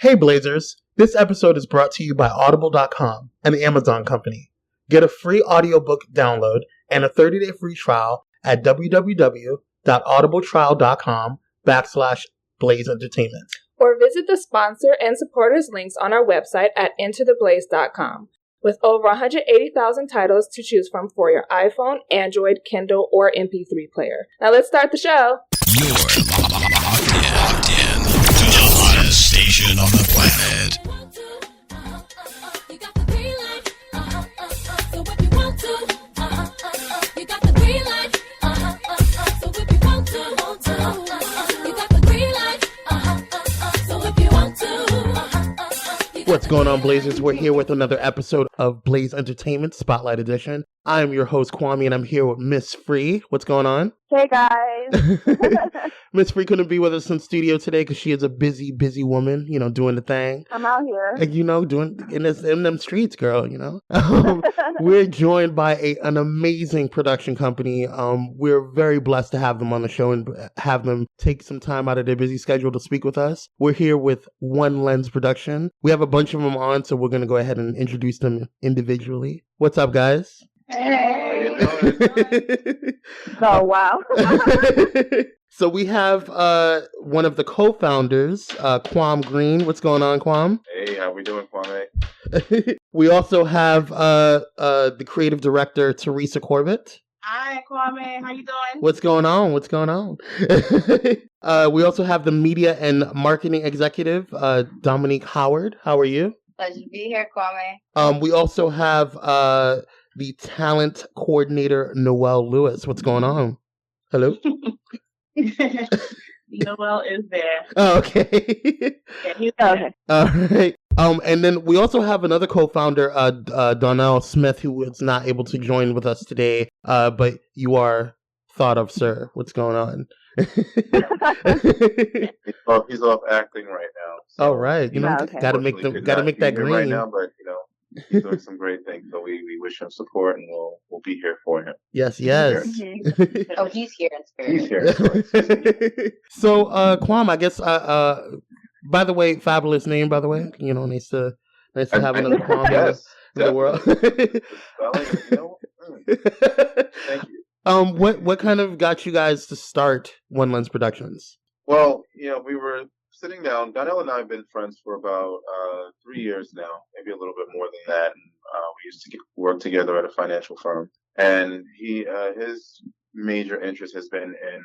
Hey Blazers, this episode is brought to you by Audible.com, an Amazon company. Get a free audiobook download and a 30-day free trial at www.audibletrial.com/Blaze Entertainment. Or visit the sponsor and supporters links on our website at intotheblaze.com. With over 180,000 titles to choose from for your iPhone, Android, Kindle, or MP3 player. Now let's start the show. You're locked in to the hottest station on the planet. What's going on, Blazers? We're here with another episode of Blaze Entertainment Spotlight Edition. I am your host, Kwame, and I'm here with Miss Free. What's going on? Hey, guys. Miss Free couldn't be with us in studio today because she is a busy woman, doing the thing. I'm out here. Doing in them streets, girl, We're joined by an amazing production company. We're very blessed to have them on the show and have them take some time out of their busy schedule to speak with us. We're here with OneLens Production. We have a bunch of them on, so we're going to go ahead and introduce them individually. What's up, guys? Hey. Oh, wow. So we have one of the co-founders, Kwame Green. What's going on, Kwame? Hey, how we doing, Kwame? We also have the creative director, Teresa Corbett. Hi, Kwame. How you doing? What's going on? We also have the media and marketing executive, Dominique Howard. How are you? Pleasure to be here, Kwame. We also have the talent coordinator, Noelle Lewis. What's going on? Hello? Noelle is there. Oh, okay. Yeah, he's there. All right. And then we also have another co-founder, Donnell Smith, who is not able to join with us today. But you are thought of, sir. What's going on? He's off acting right now. So all right. Gotta make that green right now, but he's doing some great things. So we wish him support, and we'll be here for him. Yes. Mm-hmm. Oh, he's here in spirit. He's here. So, Kwame, I guess. By the way, fabulous name. By the way, nice to have another Kwame in the world. Thank you. What kind of got you guys to start OneLens Productions? Well, we were sitting down. Donnell and I have been friends for about 3 years now, maybe a little bit more than that. And we used to work together at a financial firm. And his major interest has been in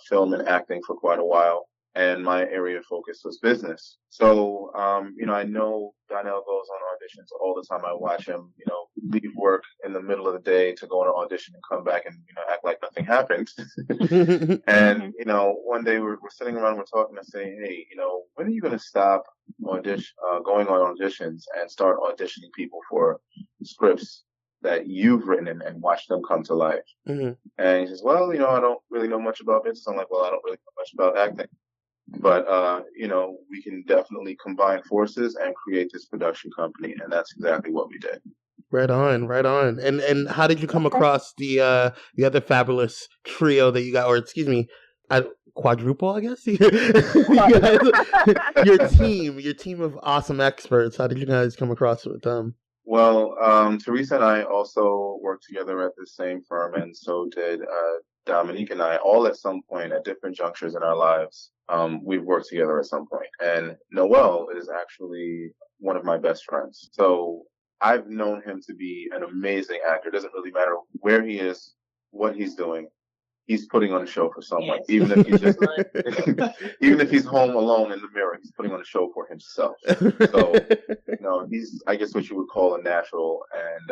film and acting for quite a while. And my area of focus was business. So, I know Donnell goes on auditions all the time. I watch him, leave work in the middle of the day to go on an audition and come back and, act like nothing happened. And, one day we're sitting around, we're talking and saying, hey, when are you going to stop going on auditions and start auditioning people for scripts that you've written and watch them come to life? Mm-hmm. And he says, well, I don't really know much about business. I'm like, well, I don't really know much about acting. But, we can definitely combine forces and create this production company. And that's exactly what we did. Right on. And how did you come across the other fabulous trio that you got, or excuse me, quadruple, I guess? your team of awesome experts. How did you guys come across with them? Well, Teresa and I also worked together at the same firm, and so did Dominique and I, all at some point at different junctures in our lives. We've worked together at some point. And Noelle is actually one of my best friends. So I've known him to be an amazing actor. It doesn't really matter where he is, what he's doing. He's putting on a show for someone. Yes. Even if he's just, even if he's home alone in the mirror, he's putting on a show for himself. So, he's, I guess, what you would call a natural. And,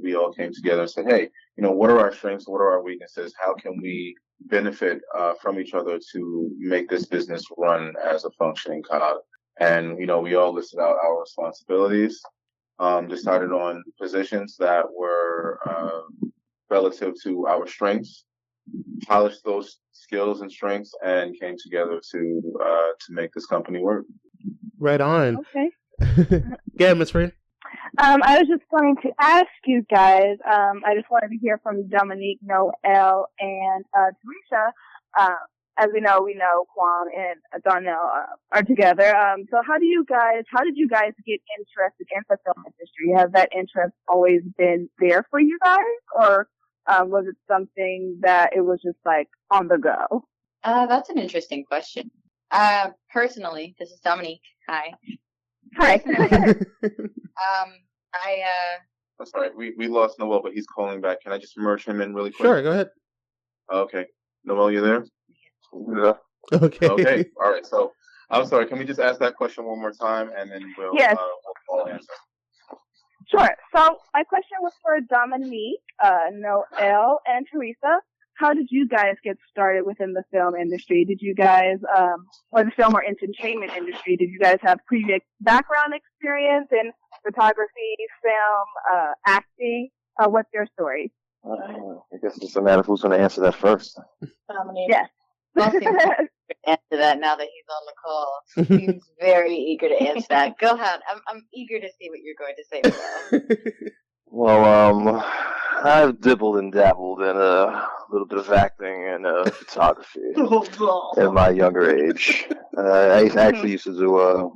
we all came together and said, hey, what are our strengths? What are our weaknesses? How can we benefit from each other to make this business run as a functioning cog? And, we all listed out our responsibilities, decided on positions that were relative to our strengths, polished those skills and strengths, and came together to make this company work. Right on. Okay. Yeah, Ms. Reed. I was just going to ask you guys, I just wanted to hear from Dominique, Noelle, and Teresa as we know Kwam and Darnell are together. So how did you guys get interested in the film industry? Has that interest always been there for you guys, or was it something that it was just like on the go? That's an interesting question. Personally, this is Dominique. Hi. Hi. I'm sorry, we lost Noel, but he's calling back. Can I just merge him in really quick? Sure, go ahead. Okay. Noel, you there? Yeah. Okay. Okay. All right. So I'm sorry. Can we just ask that question one more time, and then we'll all answer. Sure. So my question was for Dominique, Noel, and Teresa. How did you guys get started within the film industry? Did you guys, or the film or entertainment industry, did you guys have previous background experience in photography, film, acting? What's your story? I guess it's a matter of who's going to answer that first. Dominique. Yes. I'll answer that now that he's on the call. He's very eager to answer that. Go ahead. I'm eager to see what you're going to say. Well, I've dibbled and dabbled in a little bit of acting and photography in my younger age. I actually used to do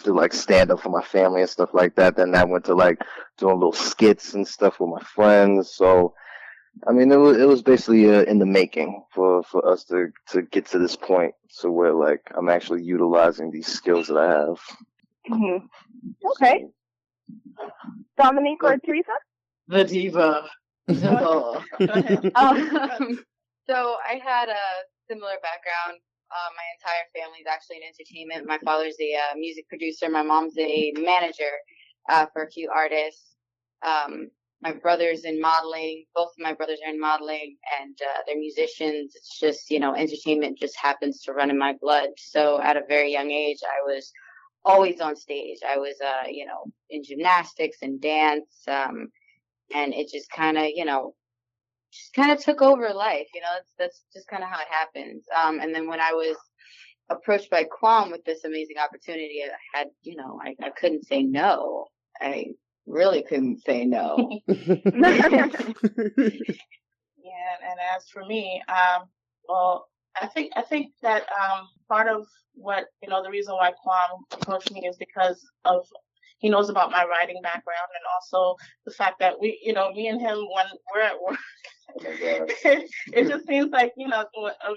like stand up for my family and stuff like that. Then I went to like doing little skits and stuff with my friends. So I mean, it was basically in the making for us to get to this point, so where like I'm actually utilizing these skills that I have. Mm-hmm. Okay. Dominique or Teresa? The diva. So I had a similar background. My entire family is actually in entertainment. My father's a music producer. My mom's a manager for a few artists. My brother's in modeling. Both of my brothers are in modeling, and they're musicians. It's just, entertainment just happens to run in my blood. So at a very young age, I was always on stage. I was, in gymnastics and dance, and it just kind of took over life. That's just kind of how it happens. And then when I was approached by Kwam with this amazing opportunity, I had, I couldn't say no. I really couldn't say no. Yeah, and as for me, well, I think that part of what the reason why Kwam approached me is because of he knows about my writing background, and also the fact that me and him, when we're at work, it just seems like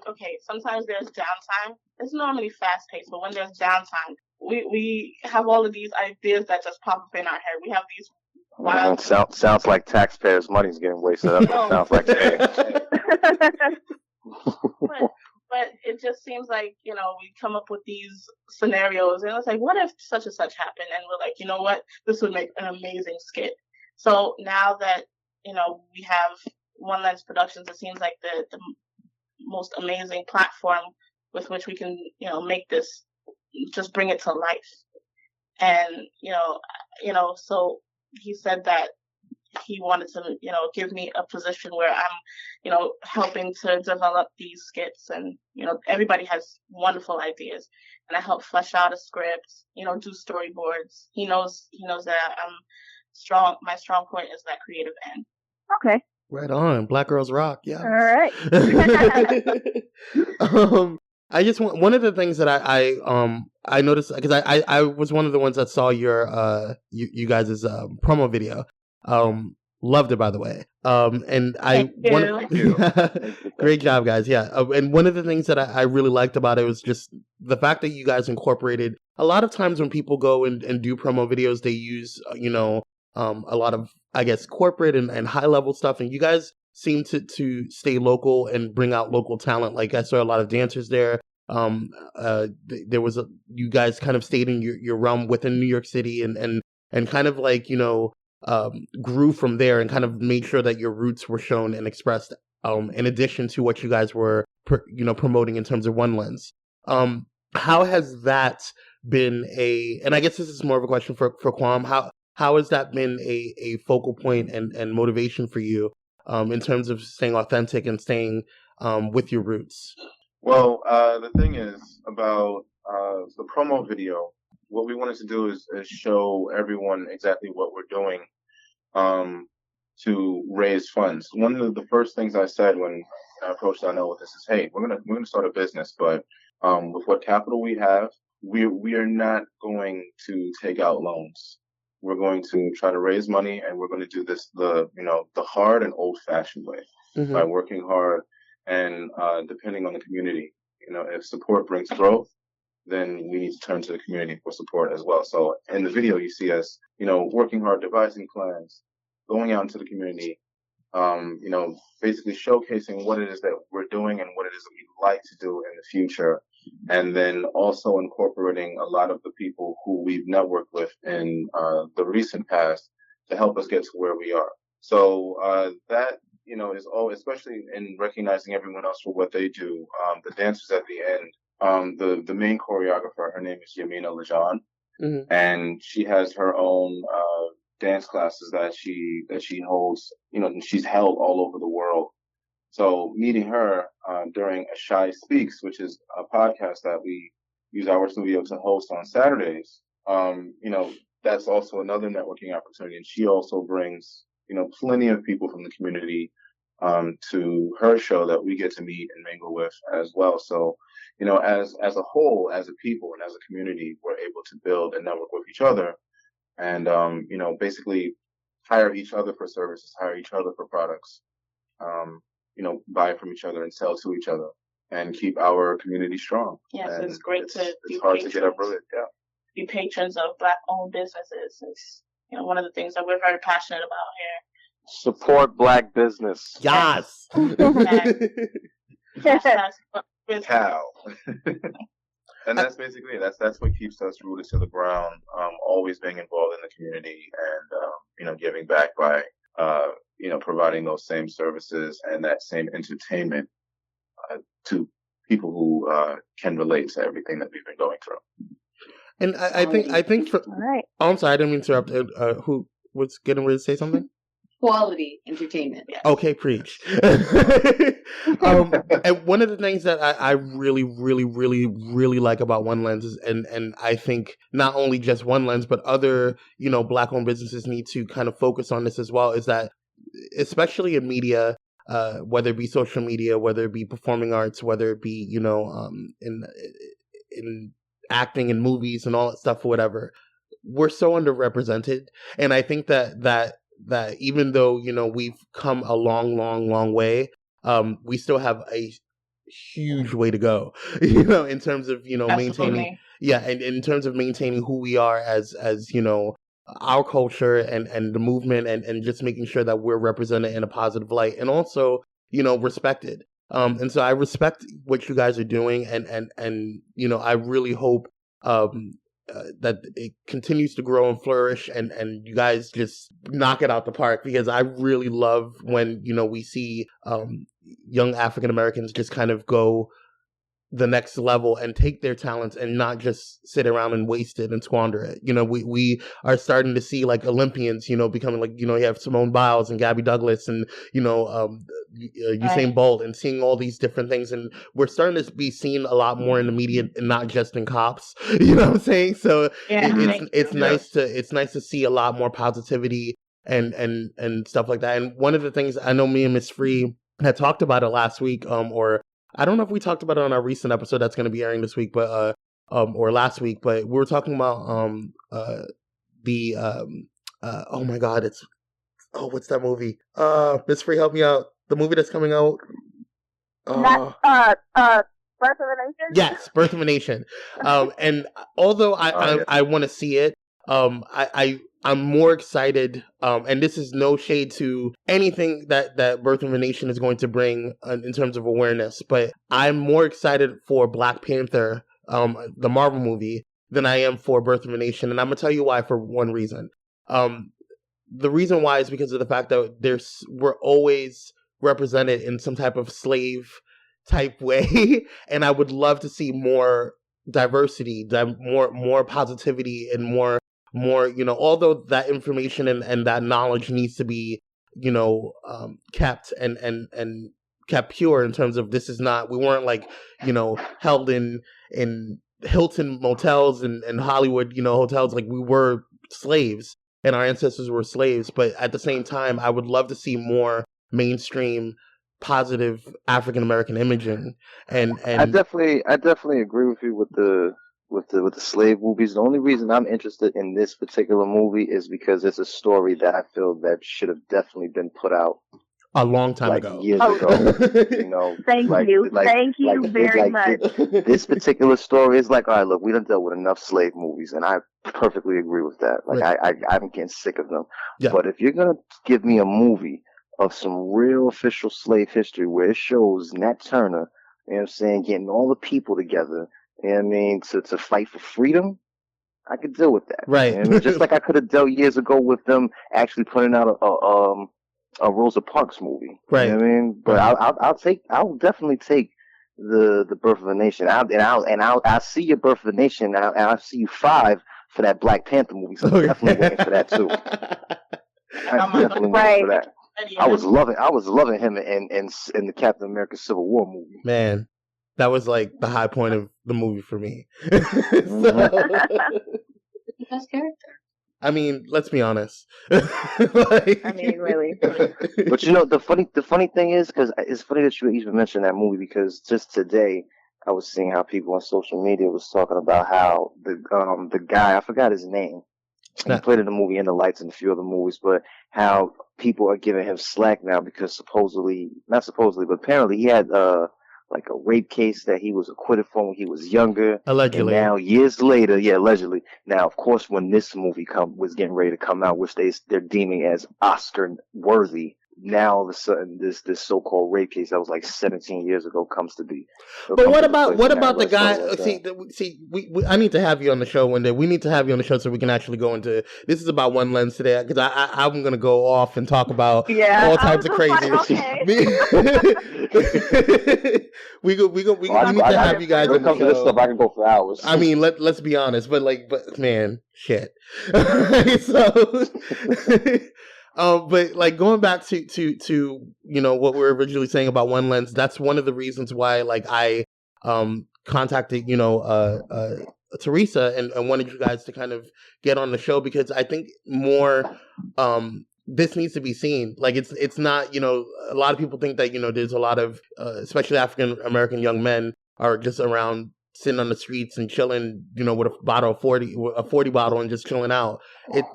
okay, sometimes there's downtime. It's normally fast paced, but when there's downtime, we have all of these ideas that just pop up in our head. We have these wild. Sounds like taxpayers' money's getting wasted. That's what it sounds like to me. But it just seems like, we come up with these scenarios and it's like, what if such and such happened? And we're like, you know what? This would make an amazing skit. So now that, we have OneLens Productions, it seems like the most amazing platform with which we can, make this, just bring it to life. And, so he said that he wanted to, give me a position where I'm, helping to develop these skits, and, everybody has wonderful ideas, and I help flesh out a script, do storyboards. He knows that I'm strong. My strong point is that creative end. Okay. Right on. Black Girls Rock. Yeah. All right. I just want, one of the things that I noticed, because I was one of the ones that saw your you guys' promo video. Loved it, by the way. And great job, guys. Yeah. And one of the things that I really liked about it was just the fact that you guys incorporated, a lot of times when people go and do promo videos, they use, a lot of, I guess, corporate and high level stuff. And you guys seem to stay local and bring out local talent. Like I saw a lot of dancers there. There was you guys kind of stayed in your realm within New York City and kind of like, grew from there and kind of made sure that your roots were shown and expressed, in addition to what you guys were, promoting in terms of OneLens. How has that been and I guess this is more of a question for Kwam, how has that been a focal point and motivation for you, in terms of staying authentic and staying, with your roots? Well, the thing is about the promo video. What we wanted to do is show everyone exactly what we're doing. to raise funds. One of the first things I said when I approached Donnell with this is, hey, we're gonna start a business, but with what capital we have, we are not going to take out loans. We're going to try to raise money, and we're going to do this the hard and old fashioned way by working hard and depending on the community. If support brings growth, then we need to turn to the community for support as well. So in the video, you see us, working hard, devising plans, going out into the community, basically showcasing what it is that we're doing and what it is that we'd like to do in the future. And then also incorporating a lot of the people who we've networked with in the recent past to help us get to where we are. So that, is all, especially in recognizing everyone else for what they do. The dancers at the end, the main choreographer, her name is Yamina Lajan, and she has her own dance classes that she holds. She's held all over the world. So meeting her during A Shy Speaks, which is a podcast that we use our studio to host on Saturdays, that's also another networking opportunity. And she also brings, plenty of people from the community to her show that we get to meet and mingle with as well. So, as a whole, as a people and as a community, we're able to build and network with each other and, basically hire each other for services, hire each other for products. Buy from each other and sell to each other and keep our community strong. Yes, and it's great to be it's hard patrons, to get uprooted. Yeah. be patrons of Black-owned businesses. It's one of the things that we're very passionate about here. Support Black business. Yes. With Cow. And that's basically it. That's what keeps us rooted to the ground. Always being involved in the community and giving back by providing those same services and that same entertainment to people who can relate to everything that we've been going through. And I think for, All right. oh, I'm sorry, I didn't mean to interrupt. Who was getting ready to say something? Quality entertainment. Yes. Okay, preach. And one of the things that I really, really, really, really like about OneLens is, and I think not only just OneLens, but other, Black-owned businesses need to kind of focus on this as well, is that, especially in media, whether it be social media, whether it be performing arts, whether it be, in acting in movies and all that stuff or whatever, we're so underrepresented. And I think that even though, we've come a long way, we still have a huge way to go, in terms of, maintaining, and in terms of maintaining who we are as our culture and the movement and just making sure that we're represented in a positive light and also, respected. And so I respect what you guys are doing and I really hope, that it continues to grow and flourish and you guys just knock it out the park, because I really love when, we see, young African Americans just kind of go the next level and take their talents and not just sit around and waste it and squander it. We are starting to see like Olympians, becoming like, you have Simone Biles and Gabby Douglas and, Usain Bolt and seeing all these different things. And we're starting to be seen a lot more in the media and not just in cops, you know what I'm saying? So it's nice to see a lot more positivity and stuff like that. And one of the things I know me and Miss Free had talked about it last week, or I don't know if we talked about it on our recent episode that's going to be airing this week, but or last week. But we were talking about oh my God, what's that movie? Miss Free, help me out. The movie that's coming out. Birth of a Nation? Yes, Birth of a Nation. And although I want to see it, I'm more excited, and this is no shade to anything that Birth of a Nation is going to bring in terms of awareness, but I'm more excited for Black Panther, the Marvel movie, than I am for Birth of a Nation, and I'm going to tell you why for one reason. The reason why is because of the fact that we're always represented in some type of slave type way, and I would love to see more diversity, more positivity, and more, although that information and that knowledge needs to be, kept and kept pure in terms of we weren't like, held in Hilton motels and Hollywood, hotels, like we were slaves. and our ancestors were slaves. But at the same time, I would love to see more mainstream positive African American imaging. And I definitely agree with you with the slave movies. The only reason I'm interested in this particular movie is because it's a story that I feel that should have definitely been put out a long time like ago. years ago. You know, Thank you very much. This particular story is like, all right, look, we done dealt with enough slave movies, and I perfectly agree with that. Like, Right. I'm getting sick of them. Yeah. But if you're gonna give me a movie of some real official slave history where it shows Nat Turner, you know what I'm saying, getting all the people together, you know what I mean, to fight for freedom, I could deal with that. Right. You know what I mean? Just like I could have dealt years ago with them actually putting out a Rosa Parks movie. Right. You know what I mean? But I'll definitely take the Birth of a Nation. I'll see your Birth of a Nation, and I'll see you 5 for that Black Panther movie. So I'm definitely waiting for that too. I'm definitely waiting for that. I was loving him in the Captain America Civil War movie. Man, that was like the high point of the movie for me. Best character. I mean, let's be honest. I mean, really. But you know, the funny thing is, because it's funny that you even mentioned that movie, because just today I was seeing how people on social media was talking about how the guy, I forgot his name, he played in the movie In the Lights and a few other movies, but how people are giving him slack now because not supposedly, but apparently he had like a rape case that he was acquitted from when he was younger. Allegedly. And now years later, allegedly. Now, of course, when this movie was getting ready to come out, which they're deeming as Oscar worthy, now all of a sudden this so-called rape case that was like 17 years ago comes to be. But what about the guy? We I need to have you on the show one day. We need to have you on the show so we can actually go into. This is about OneLens today because I'm gonna go off and talk about all types of crazy. Okay. we need to have you guys on the show. This stuff, I can go for hours. I mean, let's be honest, but man, shit. So. But like going back to you know what we were originally saying about OneLens, that's one of the reasons why like I contacted Teresa and wanted you guys to kind of get on the show because I think more this needs to be seen. Like it's not, you know, a lot of people think that, you know, there's a lot of especially African American young men are just around sitting on the streets and chilling, you know, with a 40 bottle and just chilling out.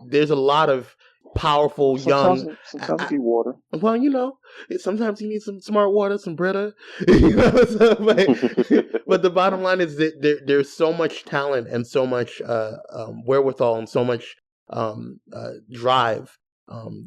There's a lot of powerful sometimes young be water. Well, you know, sometimes you need some smart water, some Brita. You know, but the bottom line is that there's so much talent and so much wherewithal and so much drive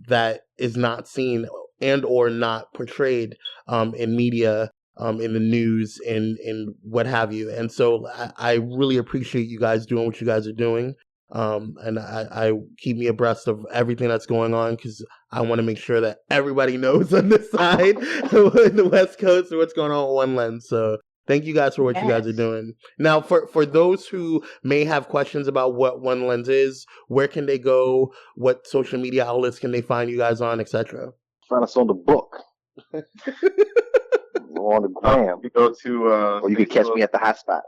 that is not seen and or not portrayed in media, in the news, in what have you. And so I really appreciate you guys doing what you guys are doing. And I keep me abreast of everything that's going on because I want to make sure that everybody knows on this side, in the West Coast, what's going on with OneLens. So thank you guys for what you guys are doing. Now, for those who may have questions about what OneLens is, where can they go? What social media outlets can they find you guys on, etc.? Find us on the book. On the gram. You go to or you can catch me at the hot spot.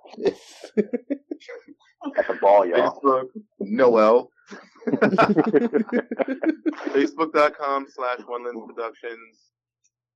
At the ball, y'all. Facebook, Noel. Facebook.com/OneLens Productions.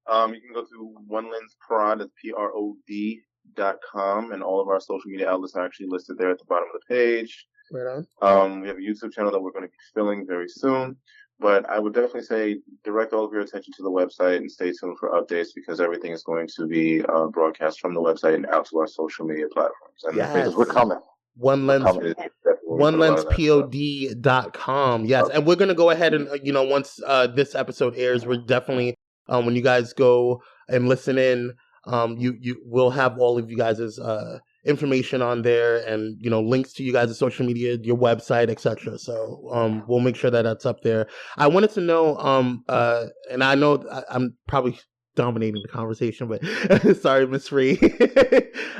You can go to OneLens Prod, that's PROD.com, and all of our social media outlets are actually listed there at the bottom of the page. Right on. We have a YouTube channel that we're going to be filling very soon. But I would definitely say direct all of your attention to the website and stay tuned for updates because everything is going to be broadcast from the website and out to our social media platforms. And yes. We're coming. OneLensPOD.com. Yes. And we're going to go ahead and, you know, once this episode airs, we're definitely, when you guys go and listen in, you will have all of you guys' information on there and, you know, links to you guys' social media, your website, etc. So we'll make sure that that's up there. I wanted to know, and I know I'm probably dominating the conversation, but sorry, Miss Free.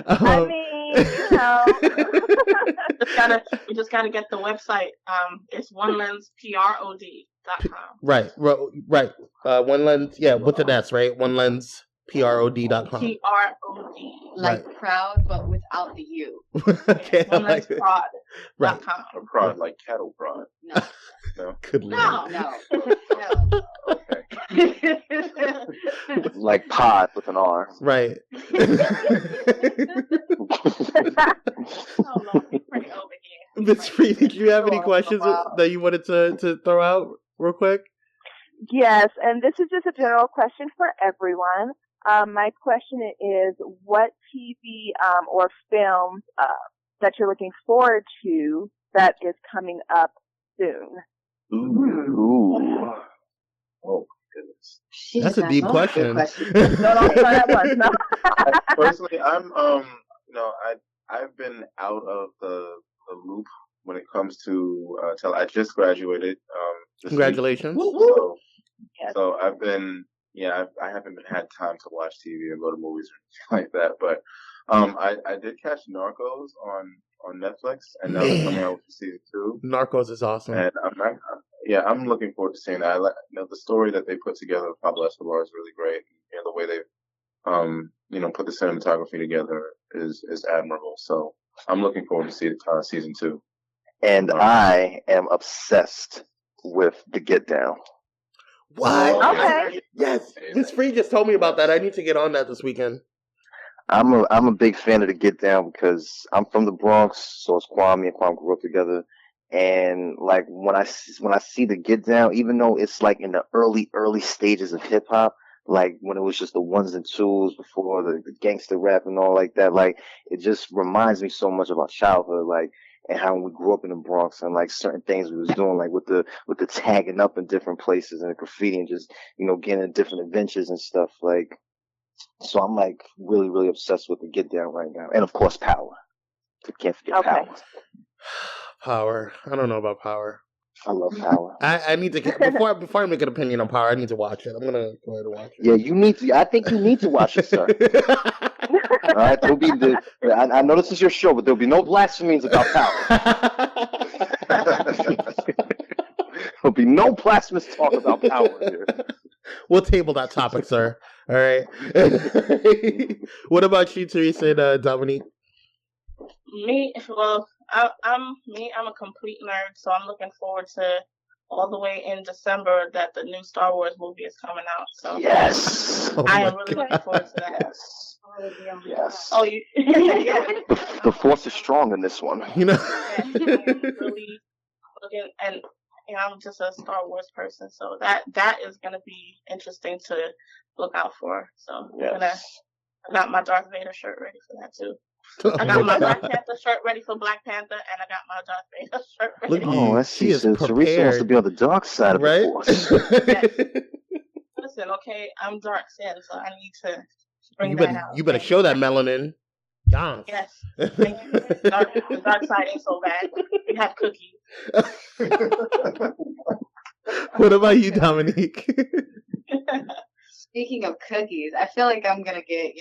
I mean, you know. we just gotta get the website. It's OneLensPROD.com. Right. OneLens, yeah, with an S, right? OneLens. PROD.com. PROD. Like proud, but without the U. Okay, I like it. OneLensProd.com. Right. A prod, like cattle prod. No. No? Good lord. No. Okay. Like pod with an R. Right. Oh, no, he's pretty over here. Miss Free, did you have any questions that you wanted to throw out real quick? Yes, and this is just a general question for everyone. My question is, what TV or film that you're looking forward to that is coming up soon? Ooh. Oh, goodness. That's a deep question. No, sorry, that was no. Personally, I've been out of the loop when it comes to I just graduated. This Congratulations. week. So, Yes. so I've been, I haven't had time to watch TV or go to movies or anything like that. But I did catch Narcos on Netflix, and now it's coming out with season 2. Narcos is awesome. And I'm looking forward to seeing that. The story that they put together with Pablo Escobar is really great. The way they put the cinematography together is admirable. So I'm looking forward to see season 2. And I am obsessed with The Get Down. What? Okay. Yes. Miss Free just told me about that. I need to get on that this weekend. I'm a big fan of The Get Down because I'm from the Bronx, so it's Kwame and Kwame grew up together. And like when I see The Get Down, even though it's like in the early stages of hip hop, like when it was just the ones and twos before the gangster rap and all like that, like it just reminds me so much about childhood, like, and how we grew up in the Bronx and like certain things we was doing, like with the tagging up in different places and the graffiti and just, getting in different adventures and stuff. Like, so I'm like really, really obsessed with The Get Down right now. And of course, Power. I can't forget Power. Power. I don't know about Power. I love Power. I need to before I make an opinion on Power, I need to watch it. I'm gonna go ahead and watch it. Yeah, you need to. I think you need to watch it, sir. All right, I know this is your show, but there'll be no blasphemies about Power. There'll be no blasphemous talk about Power here. We'll table that topic, sir. All right. What about you, Teresa and Dominique? I'm a complete nerd, so I'm looking forward to all the way in December that the new Star Wars movie is coming out. So yes, I am really looking forward to that. Yes. Oh, you. The force is strong in this one. I'm really looking, and I'm just a Star Wars person, so that is gonna be interesting to look out for. So I got my Darth Vader shirt ready for that too. I got my Black Panther shirt ready for Black Panther, and I got my Darth Vader shirt ready. Look, I see. So Teresa wants to be on the dark side of the Force. Listen, okay, I'm dark Sin, so I need to bring that out. You better show that melanin. Yes. Yes. Thank you. The dark side ain't so bad. We have cookies. What about you, Dominique? Speaking of cookies, I feel like I'm gonna get,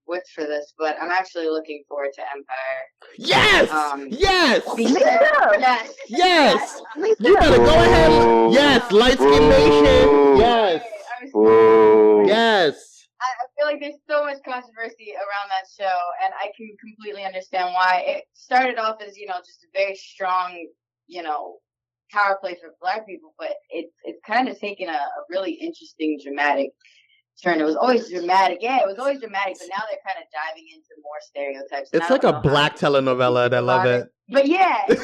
whipped for this, but I'm actually looking forward to Empire. Yes! Yes! Yes! Me You too. better go ahead. Yes, Light Skin Nation. Yes. Yes. I feel like there's so much controversy around that show, and I can completely understand why. It started off as, just a very strong, power play for Black people, but it's kind of taken a really interesting, dramatic turn. It was always dramatic. Yeah, it was always dramatic, but now they're kind of diving into more stereotypes. It's like a Black telenovela, and I love it. But yeah, they're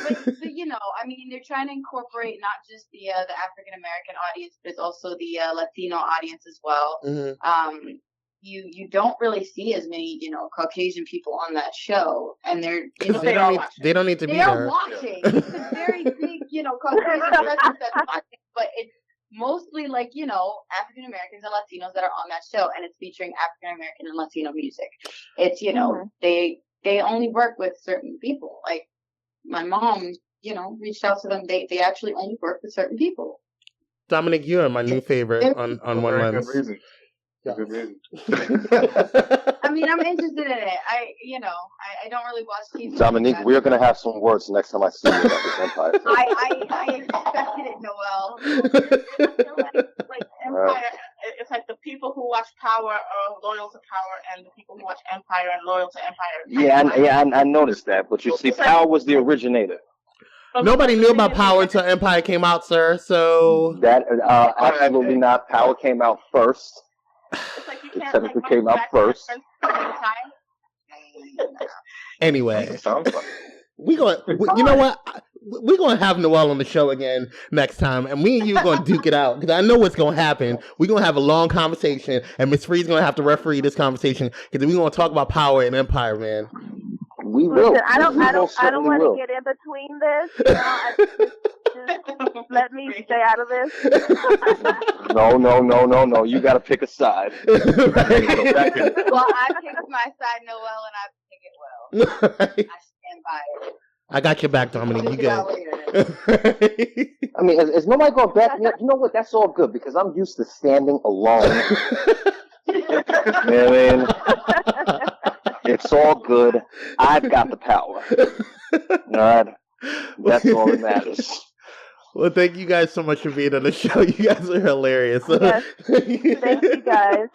trying to incorporate not just the African American audience, but it's also the Latino audience as well. Mm-hmm. You don't really see as many, Caucasian people on that show, and they're they don't need to be there. They there. are watching. It's a very big, Caucasian presence that's watching, but it's mostly like, African Americans and Latinos that are on that show, and it's featuring African American and Latino music. It's, they only work with certain people. Like my mom, reached out to them. They actually only work with certain people. Dominic, you are my new favorite on OneLens. Good reason. Good reason. I'm interested in it. I don't really watch TV. Dominique, we're going to have some words next time I see you at this Empire. I expected it, Noel. Like Empire, it's like the people who watch Power are loyal to Power, and the people who watch Empire are loyal to Empire. I noticed that. But you see, Power was the originator. Nobody knew about Power until Empire came out, sir. So that absolutely not. Power came out first. It's like you can't technically came out first. Anyway, Sounds like you know what? We're going to have Noelle on the show again next time, and me and you are going to duke it out, because I know what's going to happen. We're going to have a long conversation, and Miss Free's going to have to referee this conversation, because we're going to talk about Power and Empire, man. We will. Listen, I don't want to get in between this. You know, just let me stay out of this. No. You got to pick a side. Well, I picked my side, Noelle, and I pick it well. I stand by it. I got your back, Dominique. You good? I mean, is nobody going to back me up? You know what? That's all good, because I'm used to standing alone. You know what I mean? It's all good. I've got the power. All right? That's all that matters. Well, thank you guys so much for being on the show. You guys are hilarious. Yes. Thank you guys.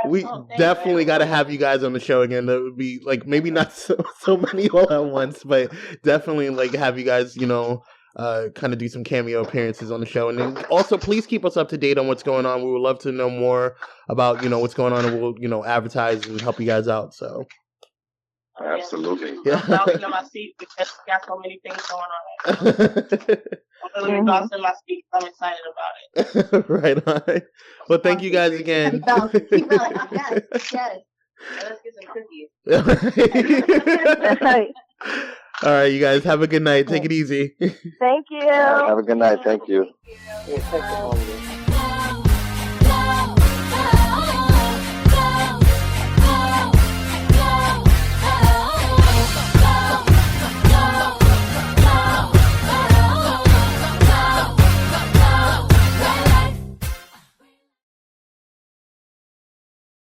We definitely got to have you guys on the show again. That would be like maybe not so many all at once, but definitely like have you guys, you know, kind of do some cameo appearances on the show. And then also, please keep us up to date on what's going on. We would love to know more about, you know, what's going on, and we'll, you know, advertise and help you guys out. So. absolutely. I'm bouncing in my seat because we got so many things going on. I'm literally bouncing my seat. I'm excited about it. Right on. Well, thank you guys again. Yes. Let's get some cookies. All right, you guys have a good night. Take it easy. Thank you. Have a good night. Thank you. Thank you.